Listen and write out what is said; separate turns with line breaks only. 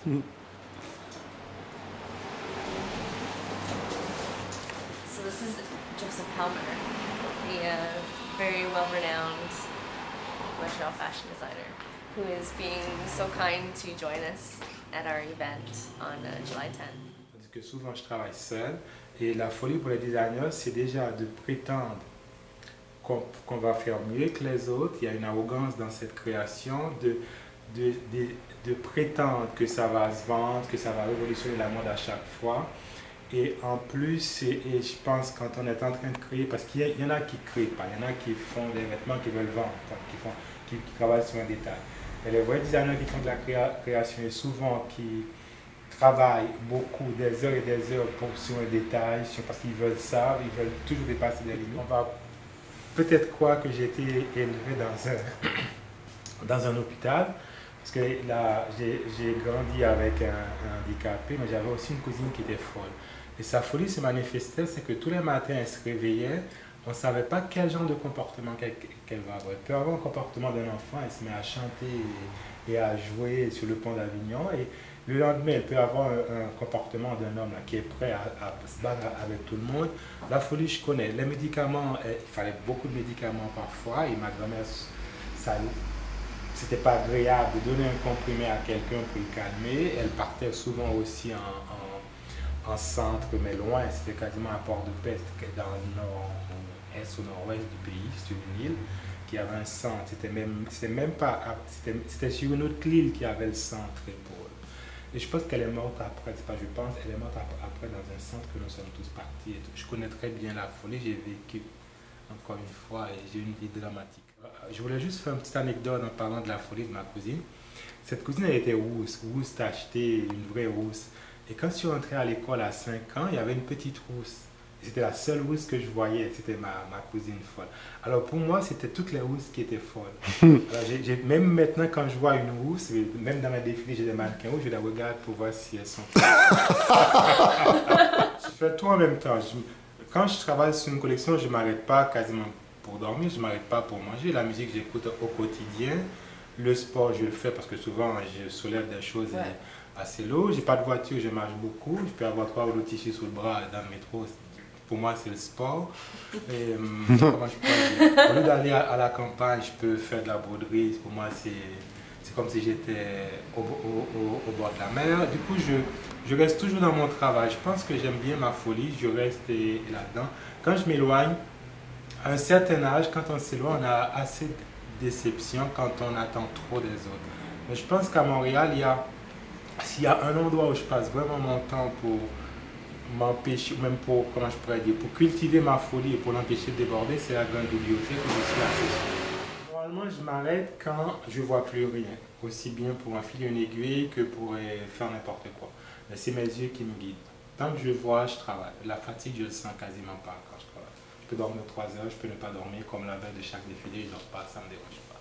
So this is Joseph Palmer, the very well-renowned Montreal fashion designer, who is being so kind to join us at our event on July 10th.
Parce que souvent je travaille seul et la folie pour les designers, c'est déjà de prétendre qu'on va faire mieux que les autres. Il y a une arrogance dans cette création de prétendre que ça va se vendre, que ça va révolutionner la mode à chaque fois. Et en plus, et je pense quand on est en train de créer, parce qu'il y en a qui ne créent pas, il y en a qui font des vêtements qu'ils veulent vendre, qui travaillent sur un détail. Mais les vrais designers qui font de la création et souvent qui travaillent beaucoup, des heures et des heures sur un détail, parce qu'ils veulent ça, ils veulent toujours dépasser les limites. On va peut-être croire que j'ai été élevé dans un hôpital, parce que là, j'ai grandi avec un handicapé, mais j'avais aussi une cousine qui était folle. Et sa folie se manifestait, c'est que tous les matins, elle se réveillait, on ne savait pas quel genre de comportement qu'elle va avoir. Elle peut avoir un comportement d'un enfant, elle se met à chanter et à jouer sur le pont d'Avignon. Et le lendemain, elle peut avoir un comportement d'un homme là, qui est prêt à se battre avec tout le monde. La folie, je connais. Les médicaments, il fallait beaucoup de médicaments parfois. Et ma grand-mère, c'était pas agréable de donner un comprimé à quelqu'un pour le calmer. Elle partait souvent aussi en centre, mais loin. C'était quasiment à Port-de-Paix, dans le nord-est au nord-ouest du pays. C'était une île qui avait un centre. C'était sur une autre île qui avait le centre pour eux. Et je pense qu'elle est morte après, c'est pas je pense, elle est morte après dans un centre que nous sommes tous partis. Je connais très bien la folie, j'ai vécu encore une fois et j'ai une vie dramatique. Je voulais juste faire une petite anecdote en parlant de la folie de ma cousine. Cette cousine, elle était rousse t'a acheté une vraie rousse. Et quand je suis rentré à l'école à 5 ans, il y avait une petite rousse. C'était la seule rousse que je voyais, c'était ma cousine folle. Alors pour moi, c'était toutes les rousses qui étaient folles. Alors, même maintenant, quand je vois une rousse, même dans mes défilés, j'ai des mannequins rouges, je les regarde pour voir si elles sont folles. Je fais tout en même temps. Quand je travaille sur une collection, je ne m'arrête pas quasiment pour dormir, je ne m'arrête pas pour manger. La musique, j'écoute au quotidien. Le sport, je le fais parce que souvent, je soulève des choses assez lourdes. Je n'ai pas de voiture, je marche beaucoup. Je peux avoir 3 rouleaux de tissu sous le bras dans le métro. Pour moi, c'est le sport. Et, comment je peux dire, au lieu d'aller à la campagne, je peux faire de la broderie. Pour moi, c'est comme si j'étais au bord de la mer. Du coup, je reste toujours dans mon travail. Je pense que j'aime bien ma folie. Je reste là-dedans. Quand je m'éloigne, à un certain âge, quand on s'éloigne, on a assez de déception quand on attend trop des autres. Mais je pense qu'à Montréal, s'il y a un endroit où je passe vraiment mon temps pour m'empêcher, même pour, comment je pourrais dire, pour cultiver ma folie et pour l'empêcher de déborder, c'est la grande bibliothèque où je suis assez. Normalement, je m'arrête quand je ne vois plus rien, aussi bien pour enfiler une aiguille que pour faire n'importe quoi. Mais c'est mes yeux qui me guident. Tant que je vois, je travaille. La fatigue, je ne le sens quasiment pas quand je travaille. Je peux dormir 3 heures, je peux ne pas dormir, comme la veille de chaque défilé, je ne dors pas, ça ne me dérange pas.